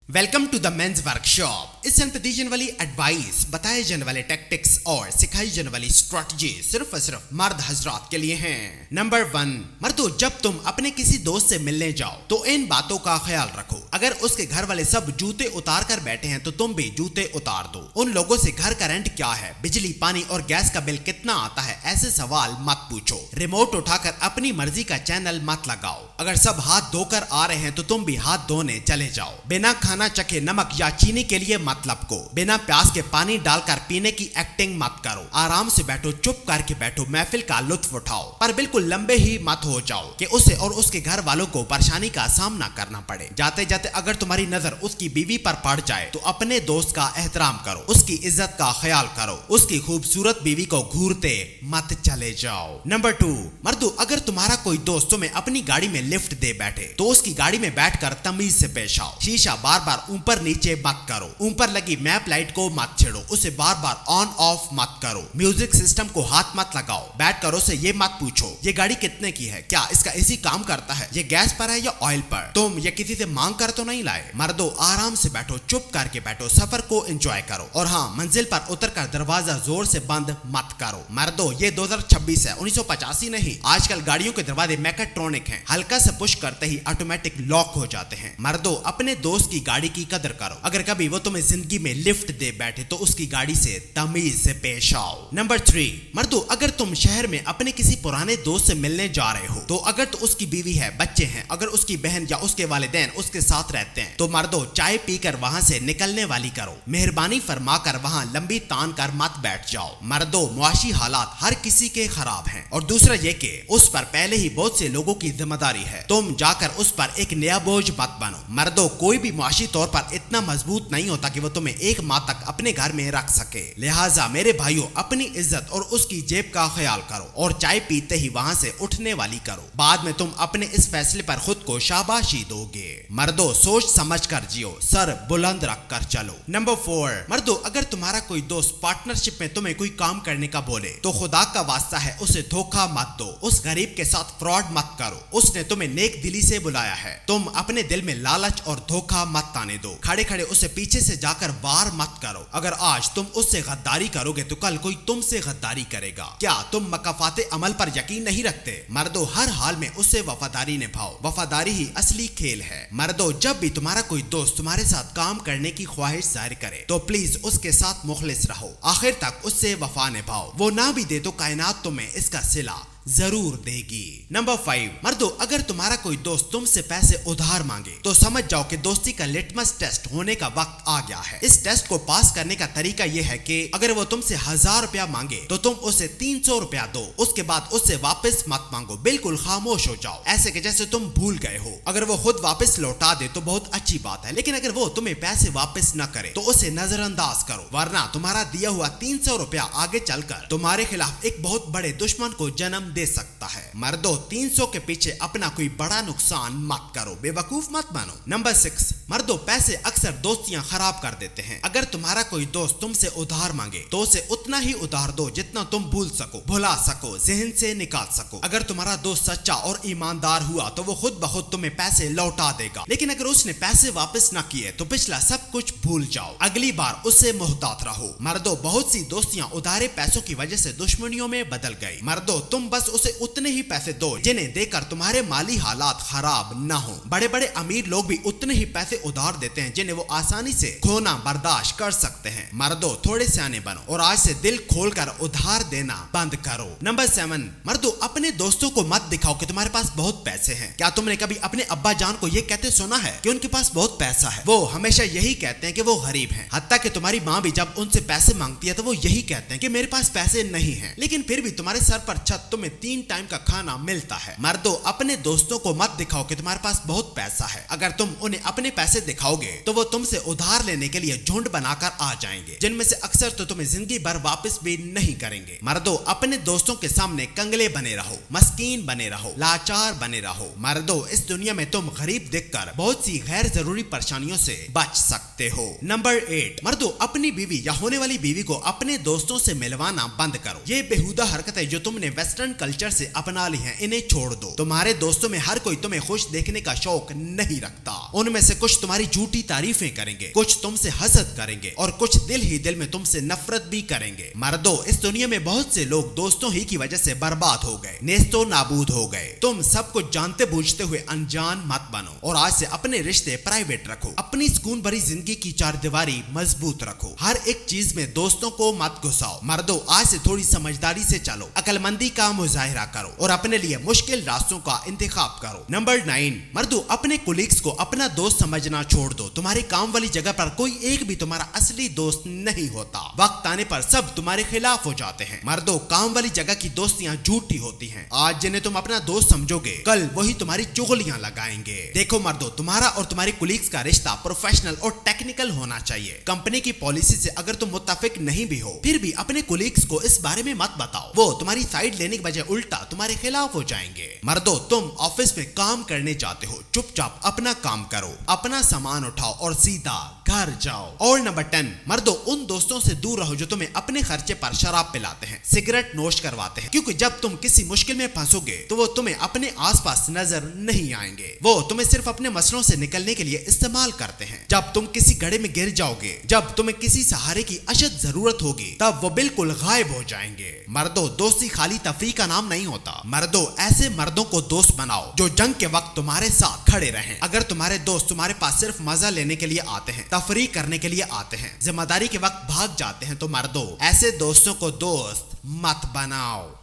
Welcome to the men's workshop. इस channel पर दी जाने वाली एडवाइस, बताए जाने वाले टैक्टिक्स और सिखाई जाने वाली स्ट्रेटजी सिर्फ और सिर्फ मर्द हजरात के लिए हैं। नंबर 1, मर्दों, जब तुम अपने किसी दोस्त से मिलने जाओ तो इन बातों का ख्याल रखो। अगर उसके घर वाले सब जूते उतार कर बैठे हैं तो तुम भी जूते उतार दो। उन लोगों से घर का रेंट क्या है, बिजली पानी और गैस का बिल कितना आता है, ऐसे सवाल मत पूछो। रिमोट उठाकर अपनी मर्जी का चैनल मत लगाओ। अगर सब हाथ धोकर आ रहे हैं तो तुम भी हाथ धोने चले जाओ। बिना खाना चखे नमक या चीनी के लिए मतलब को बिना प्यास के पानी डालकर पीने की एक्टिंग मत करो। आराम से बैठो, चुप करके बैठो, महफिल का लुत्फ उठाओ, पर बिल्कुल लंबे ही मत हो जाओ कि उसे और उसके घर वालों को परेशानी का सामना करना पड़े। जाते जाते अगर तुम्हारी नजर उसकी बीवी पर पड़ जाए तो अपने दोस्त का एहतराम करो, उसकी इज्जत का ख्याल करो, उसकी खूबसूरत बीवी को घूरते मत चले जाओ। नंबर 2, मर्दों, अगर तुम्हारा कोई दोस्त तुम्हें अपनी गाड़ी में लिफ्ट दे बैठे तो उसकी गाड़ी में बैठकर तमीज से पेश आओ। शीशा बार बार ऊपर नीचे मत करो, ऊपर लगी मैप लाइट को मत छेड़ो, उसे बार बार ऑन ऑफ मत करो, म्यूजिक सिस्टम को हाथ मत लगाओ, बैठ कर उसे ये मत पूछो ये गाड़ी कितने की है, क्या इसका एसी काम करता है, ये गैस पर है या ऑयल पर, तुम ये किसी से मांग कर तो नहीं लाए। मर्दों, आराम से बैठो, चुप करके बैठो, सफर को एंजॉय करो और हाँ, मंजिल पर उतर कर दरवाजा जोर से बंद मत करो। मर्दों, ये 2026 है, 1985 नहीं। आजकल गाड़ियों के दरवाजे मैकेट्रॉनिक हैं, हल्का से पुश करते ही ऑटोमेटिक लॉक हो जाते हैं। मर्दों, अपने दोस्त की गाड़ी की कदर करो। अगर कभी वो तुम्हें जिंदगी में लिफ्ट दे बैठे तो उसकी गाड़ी से तमीज से पेश आओ। नंबर 3, मर्दों, अगर तुम शहर में अपने किसी पुराने दोस्त से मिलने जा रहे हो तो अगर तो उसकी बीवी है, बच्चे हैं, अगर उसकी बहन या उसके वालिदैन उसके साथ रहते हैं तो मर्दों, चाय पीकर वहां से निकलने वाली करो। मेहरबानी फरमाकर वहां लंबी तान कर मत बैठ जाओ। मर्दों, मुआशी हालात हर किसी के खराब हैं और दूसरा ये कि उस पर पहले ही बहुत से लोगों की जिम्मेदारी है, तुम जाकर उस पर एक नया बोझ मत बनो। मर्दों, कोई भी मुआशी तौर पर इतना मजबूत नहीं होता कि वो तुम्हें एक माह तक अपने घर में रख सके। लिहाजा मेरे भाइयों, अपनी इज्जत और उसकी जेब का ख्याल करो और चाय पीते ही वहां से उठने वाली करो। बाद में तुम अपने इस फैसले पर खुद को शाबाशी दोगे। मर्दों, सोच समझ कर जियो, सर बुलंद रख कर चलो। नंबर 4, मर्दों, अगर तुम्हारा कोई दोस्त पार्टनरशिप में तुम्हें कोई काम करने का बोले तो खुदा का वास्ता है उसे धोखा मत दो। उस गरीब के साथ फ्रॉड मत करो, उसने तुम्हें नेक दिली से बुलाया है। तुम अपने दिल में लालच और धोखा मत आने दो। खड़े खड़े उसे पीछे से जाकर वार मत करो। अगर आज तुम उससे गद्दारी करोगे तो कल कोई तुमसे गद्दारी करेगा। क्या तुम मकाफाते अमल पर यकीन नहीं रखते? मर्दों, हर हाल में उससे वफादारी निभाओ, वफादारी ही असली खेल है। मर्दों, जब भी तुम्हारा कोई दोस्त तुम्हारे साथ काम करने की ख्वाहिश जाहिर करे तो प्लीज उसके साथ मुखलिस रहो, आखिर तक उससे वफा निभाओ। वो ना भी दे तो कायनात तुम्हें इसका सिला जरूर देगी। नंबर 5, मर्दों, अगर तुम्हारा कोई दोस्त तुमसे पैसे उधार मांगे तो समझ जाओ कि दोस्ती का लिटमस टेस्ट होने का वक्त आ गया है। इस टेस्ट को पास करने का तरीका यह है कि अगर वो तुमसे 1000 रुपया मांगे तो तुम उसे 300 रुपया दो, उसके बाद उससे वापस मत मांगो, बिल्कुल खामोश हो जाओ, ऐसे कि जैसे तुम भूल गए हो। अगर वो खुद वापस लौटा दे तो बहुत अच्छी बात है, लेकिन अगर वो तुम्हें पैसे वापस न करे तो उसे नजरअंदाज करो, वरना तुम्हारा दिया हुआ 300 रुपया आगे चलकर तुम्हारे खिलाफ एक बहुत बड़े दुश्मन को जन्म दे सकता है। मर्दों, 300 के पीछे अपना कोई बड़ा नुकसान मत करो, बेवकूफ मत बनो। नंबर 6, मर्दों, पैसे अक्सर दोस्तियां खराब कर देते हैं। अगर तुम्हारा कोई दोस्त तुमसे उधार मांगे तो उसे उतना ही उधार दो जितना तुम भूल सको, भुला सको, जहन से निकाल सको। अगर तुम्हारा दोस्त सच्चा और ईमानदार हुआ तो वो खुद ब खुद तुम्हें पैसे लौटा देगा, लेकिन अगर उसने पैसे वापस न किए तो पिछला सब कुछ भूल जाओ, अगली बार उससे मोहतात रहो। मर्दों, बहुत सी दोस्तियां उधारे पैसों की वजह से दुश्मनियों में बदल गई। मर्दों, तुम बस उसे उतने ही पैसे दो जिन्हें देकर तुम्हारे माली हालात खराब न हो। बड़े बड़े अमीर लोग भी उतने ही पैसे उधार देते हैं जिन्हें वो आसानी से खोना बर्दाश्त कर सकते हैं। मर्दों, थोड़े सियाने बनो और आज से दिल खोलकर उधार देना बंद करो। नंबर 7, मर्दों, अपने दोस्तों को मत दिखाओ कि तुम्हारे पास बहुत पैसे हैं। क्या तुमने कभी अपने अब्बा जान को ये कहते सुना है कि उनके पास बहुत पैसा है? वो हमेशा यही कहते हैं कि वो गरीब हैं। हत्ता कि तुम्हारी माँ भी जब उनसे पैसे मांगती है तो वो यही कहते हैं कि मेरे पास पैसे नहीं है, लेकिन फिर भी तुम्हारे सर पर छत, तुम्हें 3 टाइम का खाना मिलता है। मर्दों, अपने दोस्तों को मत दिखाओ कि तुम्हारे पास बहुत पैसा है। अगर तुम उन्हें अपने पैसे दिखाओगे तो वो तुमसे उधार लेने के लिए झुंड बनाकर आ जाएंगे, जिनमें से अक्सर तो तुम्हें जिंदगी भर वापस भी नहीं करेंगे। मर्दों, अपने दोस्तों के सामने कंगले बने रहो, मस्कीन बने रहो, लाचार बने रहो। मर्दों, इस दुनिया में तुम गरीब दिखकर बहुत सी गैर जरूरी परेशानियों से बच सकते हो। नंबर 8, मर्दों, अपनी बीवी या होने वाली बीवी को अपने दोस्तों से मिलवाना बंद करो। ये बेहुदा हरकत है जो तुमने वेस्टर्न कल्चर से अपना ली हैं, इन्हें छोड़ दो। तुम्हारे दोस्तों में हर कोई तुम्हें खुश देखने का शौक नहीं रखता। उनमें से कुछ तुम्हारी झूठी तारीफें करेंगे, कुछ तुमसे हसद करेंगे और कुछ दिल ही दिल में तुमसे नफरत भी करेंगे। मर्दों, इस दुनिया में बहुत से लोग दोस्तों ही की वजह से बर्बाद हो गए, नेस्तो नाबूद हो गए। तुम सब कुछ जानते बूझते हुए अनजान मत बनो और आज से अपने रिश्ते प्राइवेट रखो। अपनी सुकून भरी जिंदगी की चारदीवारी मजबूत रखो। हर एक चीज में दोस्तों को मत घुसाओ। मर्दों, आज से थोड़ी समझदारी से चलो, अक्लमंदी का मुजाहिरा करो और अपने लिए मुश्किल रास्तों का इंतखाब करो। नंबर 9, मर्दों, अपने कोलीग्स को अपना दोस्त समझना छोड़ दो। तुम्हारे काम वाली जगह पर कोई एक भी तुम्हारा असली दोस्त नहीं होता। वक्त आने पर सब तुम्हारे खिलाफ हो जाते हैं। मर्दों, काम वाली जगह की दोस्तियां झूठी होती हैं। आज जिन्हें तुम अपना दोस्त समझोगे, कल वही तुम्हारी चुगलियां लगाएंगे। देखो मर्दों, तुम्हारा और तुम्हारे कोलीग्स का रिश्ता प्रोफेशनल और टेक्निकल होना चाहिए। कंपनी की पॉलिसी से अगर तुम मुत्तफिक नहीं भी हो, फिर भी अपने कोलीग्स को इस बारे में मत बताओ। वो तुम्हारी साइड लेने की बजाय उल्टा तुम्हारे खिलाफ हो जाएंगे। मर्दों, तुम ऑफिस में काम करने जाते हो, चुपचाप अपना काम करो, अपना सामान उठाओ और सीधा घर जाओ। और नंबर 10, मर्दों, उन दोस्तों से दूर रहो जो तुम्हें अपने खर्चे पर शराब पिलाते हैं, सिगरेट नोश करवाते हैं, क्योंकि जब तुम किसी मुश्किल में फंसोगे तो वो तुम्हें अपने आसपास नजर नहीं आएंगे। वो तुम्हें सिर्फ अपने मसलों से निकलने के लिए इस्तेमाल करते हैं। जब तुम किसी गड्ढे में गिर जाओगे, जब तुम्हें किसी सहारे की अशद जरूरत होगी, तब वो बिल्कुल गायब हो जाएंगे। मर्दों, दोस्ती खाली तफरीह का नाम नहीं होता। मर्दों, ऐसे मर्दों को दोस्त बनाओ जो जंग के वक्त तुम्हारे साथ खड़े रहें। अगर तुम्हारे दोस्त तुम्हारे पास सिर्फ मजा लेने के लिए आते हैं, तफरीह करने के लिए आते हैं, जिम्मेदारी के वक्त भाग जाते हैं, तो मर्दों, ऐसे दोस्तों को दोस्त मत बनाओ।